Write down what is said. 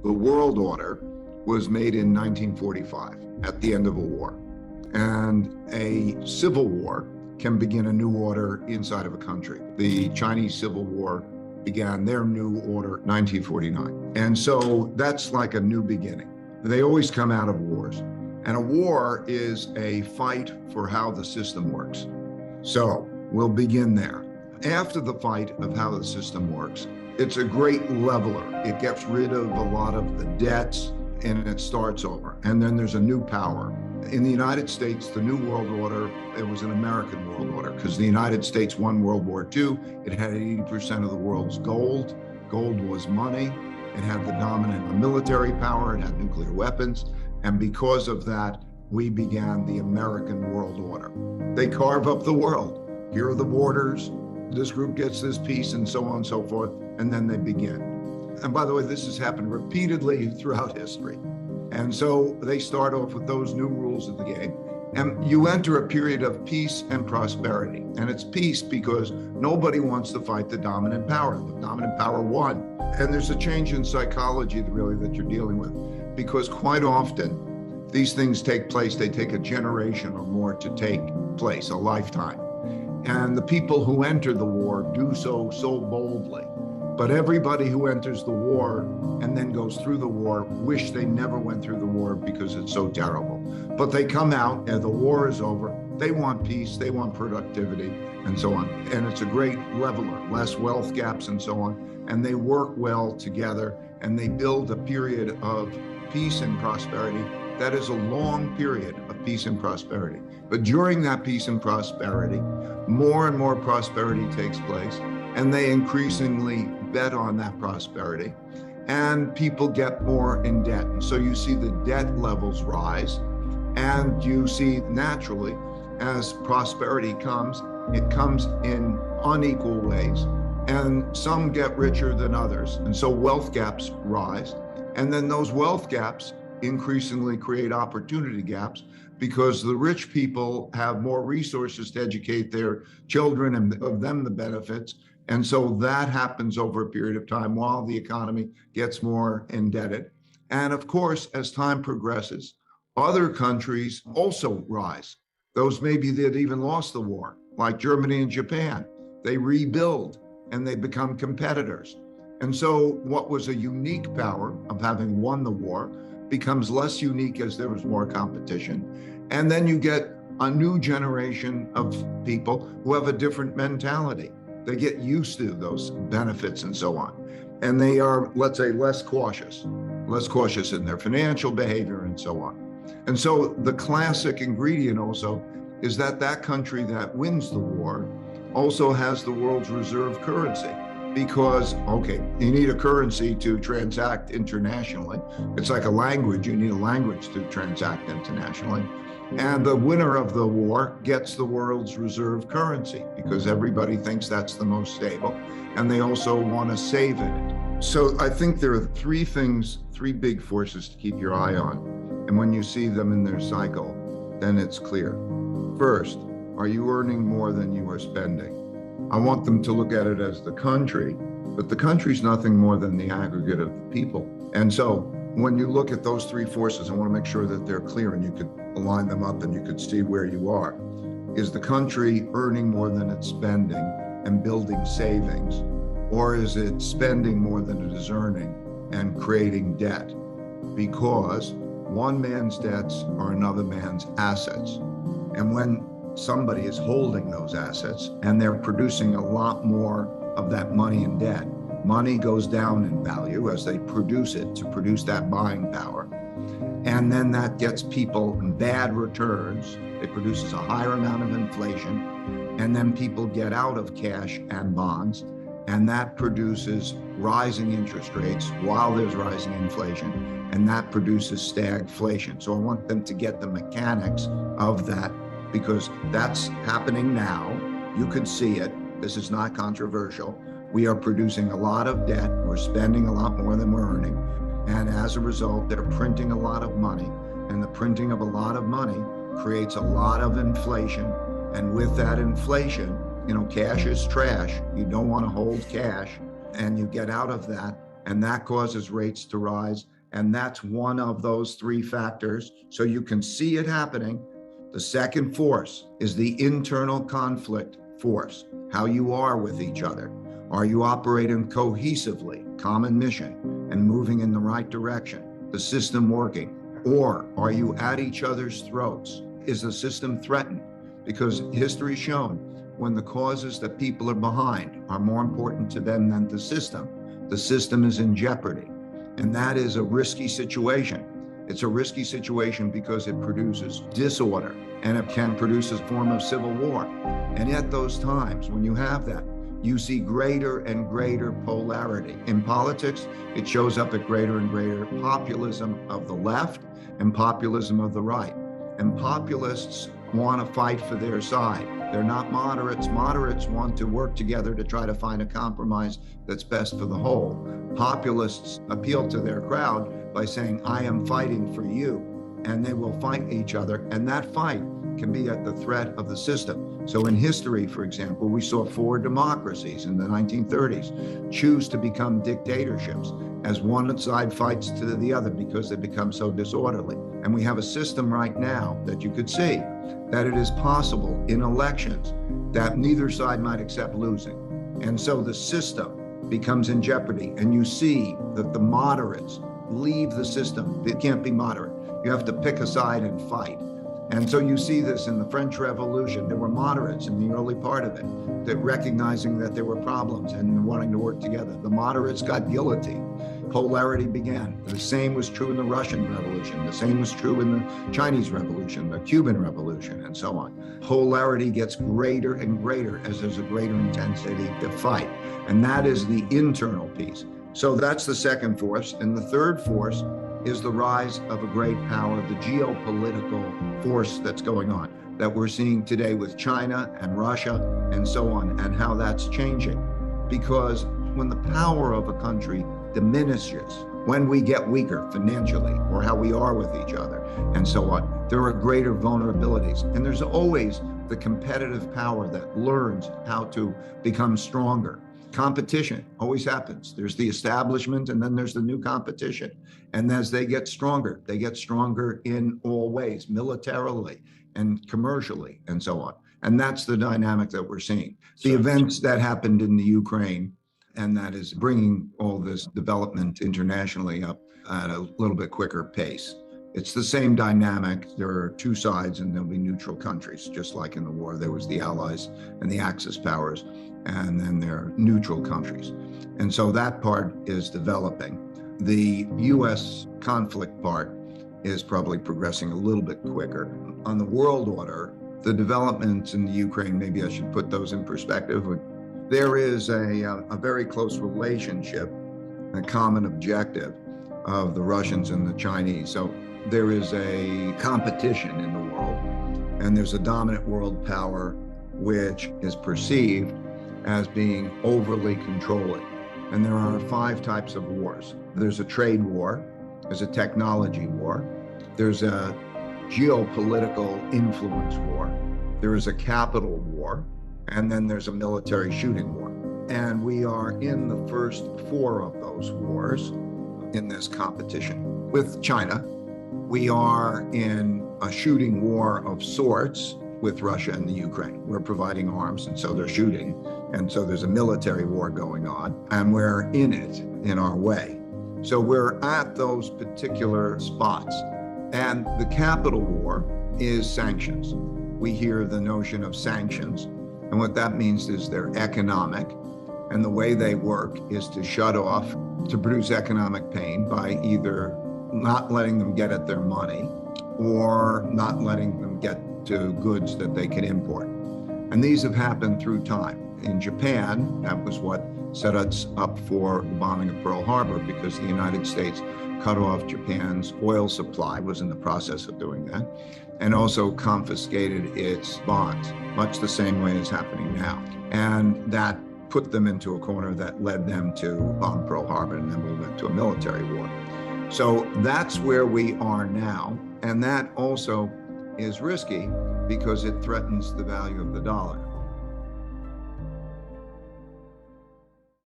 The world order was made in 1945 at the end of a war. And a civil war can begin a new order inside of a country. The Chinese Civil War began their new order 1949. And so that's like a new beginning. They always come out of wars. And a war is a fight for how the system works. So we'll begin there. After the fight of how the system works, it's a great leveler. It gets rid of a lot of the debts and it starts over. And then there's a new power. In the United States, the New World Order, it was an American world order because the United States won World War II. It had 80% of the world's gold. Gold was money. It had the dominant military power. It had nuclear weapons. And because of that, we began the American world order. They carve up the world. Here are the borders. This group gets this piece and so on and so forth. And then they begin. And by the way, this has happened repeatedly throughout history. And so they start off with those new rules of the game. And you enter a period of peace and prosperity. And it's peace because nobody wants to fight the dominant power. The dominant power won. And there's a change in psychology really that you're dealing with. Because quite often, these things take place, they take a generation or more to take place, a lifetime. And the people who enter the war do so boldly. But everybody who enters the war and then goes through the war wish they never went through the war because it's so terrible. But they come out and the war is over. They want peace, they want productivity, and so on. And it's a great leveler, less wealth gaps and so on. And they work well together and they build a period of peace and prosperity that is a long period of peace and prosperity. But during that peace and prosperity, more and more prosperity takes place, and they increasingly bet on that prosperity, and people get more in debt. And so you see the debt levels rise, and you see naturally, as prosperity comes, it comes in unequal ways, and some get richer than others. And so wealth gaps rise, and then those wealth gaps increasingly create opportunity gaps because the rich people have more resources to educate their children and of them the benefits. And so that happens over a period of time while the economy gets more indebted. And of course, as time progresses, other countries also rise. Those maybe that even lost the war, like Germany and Japan, they rebuild and they become competitors. And so what was a unique power of having won the war becomes less unique as there was more competition. And then you get a new generation of people who have a different mentality. They get used to those benefits and so on. And they are, let's say, less cautious in their financial behavior and so on. And so the classic ingredient also is that that country that wins the war also has the world's reserve currency. Because, okay, you need a currency to transact internationally. It's like a language, you need a language to transact internationally. And the winner of the war gets the world's reserve currency because everybody thinks that's the most stable. And they also want to save in it. So I think there are three big forces to keep your eye on. And when you see them in their cycle, then it's clear. First, are you earning more than you are spending? I want them to look at it as the country, but the country's nothing more than the aggregate of the people. And so when you look at those three forces, I want to make sure that they're clear and you could align them up and you could see where you are. Is the country earning more than it's spending and building savings? Or is it spending more than it is earning and creating debt? Because one man's debts are another man's assets. And when somebody is holding those assets and they're producing a lot more of that money in debt, money goes down in value as they produce it to produce that buying power. And then that gets people bad returns. It produces a higher amount of inflation. And then people get out of cash and bonds. And that produces rising interest rates while there's rising inflation. And that produces stagflation. So I want them to get the mechanics of that, because that's happening now. You could see it. This is not controversial. We are producing a lot of debt. We're spending a lot more than we're earning. And as a result, they're printing a lot of money. And the printing of a lot of money creates a lot of inflation. And with that inflation, cash is trash. You don't want to hold cash. And you get out of that. and that causes rates to rise. And that's one of those three factors. So you can see it happening. The second force is the internal conflict force, how you are with each other. Are you operating cohesively, common mission, and moving in the right direction? The system working? Or are you at each other's throats? Is the system threatened? Because history's shown when the causes that people are behind are more important to them than the system is in jeopardy. And that is a risky situation. It's a risky situation because it produces disorder and it can produce a form of civil war. And at those times, when you have that, you see greater and greater polarity. In politics, it shows up at greater and greater populism of the left and populism of the right. And populists want to fight for their side. They're not moderates. Moderates want to work together to try to find a compromise that's best for the whole. Populists appeal to their crowd by saying, I am fighting for you, and they will fight each other. And that fight can be at the threat of the system. So in history, for example, we saw 4 democracies in the 1930s choose to become dictatorships as one side fights to the other because they become so disorderly. And we have a system right now that you could see that it is possible in elections that neither side might accept losing. And so the system becomes in jeopardy. And you see that the moderates leave the system. It can't be moderate. You have to pick a side and fight. And so you see this in the French Revolution. There were moderates in the early part of it that recognizing that there were problems and wanting to work together. The moderates got guillotined. Polarity began. The same was true in the Russian Revolution. The same was true in the Chinese Revolution, the Cuban Revolution, and so on. Polarity gets greater and greater as there's a greater intensity to fight. And that is the internal piece. So that's the second force. And the third force is the rise of a great power, the geopolitical force that's going on, that we're seeing today with China and Russia and so on, and how that's changing. Because when the power of a country diminishes, when we get weaker financially, or how we are with each other, and so on, there are greater vulnerabilities. And there's always the competitive power that learns how to become stronger. Competition always happens. There's the establishment and then there's the new competition. And as they get stronger in all ways, militarily and commercially and so on. And that's the dynamic that we're seeing. The events that happened in the Ukraine, and that is bringing all this development internationally up at a little bit quicker pace. It's the same dynamic. There are two sides and there'll be neutral countries, just like in the war. There was the Allies and the Axis powers, and then there are neutral countries. And so that part is developing. The U.S. conflict part is probably progressing a little bit quicker. On the world order, the developments in the Ukraine, maybe I should put those in perspective. There is a very close relationship, a common objective of the Russians and the Chinese. So there is a competition in the world, and there's a dominant world power which is perceived as being overly controlling. And there are 5 types of wars. There's a trade war, there's a technology war, there's a geopolitical influence war, there is a capital war, and then there's a military shooting war. And we are in the first 4 of those wars in this competition. With China, we are in a shooting war of sorts with Russia and the Ukraine. We're providing arms, and so they're shooting. And so there's a military war going on, and we're in it in our way. So we're at those particular spots. And the capital war is sanctions. We hear the notion of sanctions. And what that means is they're economic. And the way they work is to shut off, to produce economic pain by either not letting them get at their money or not letting them get to goods that they can import. And these have happened through time. In Japan, that was what set us up for the bombing of Pearl Harbor, because the United States cut off Japan's oil supply, was in the process of doing that, and also confiscated its bonds, much the same way as happening now. And that put them into a corner that led them to bomb Pearl Harbor, and then we went to a military war. So that's where we are now. And that also is risky because it threatens the value of the dollar.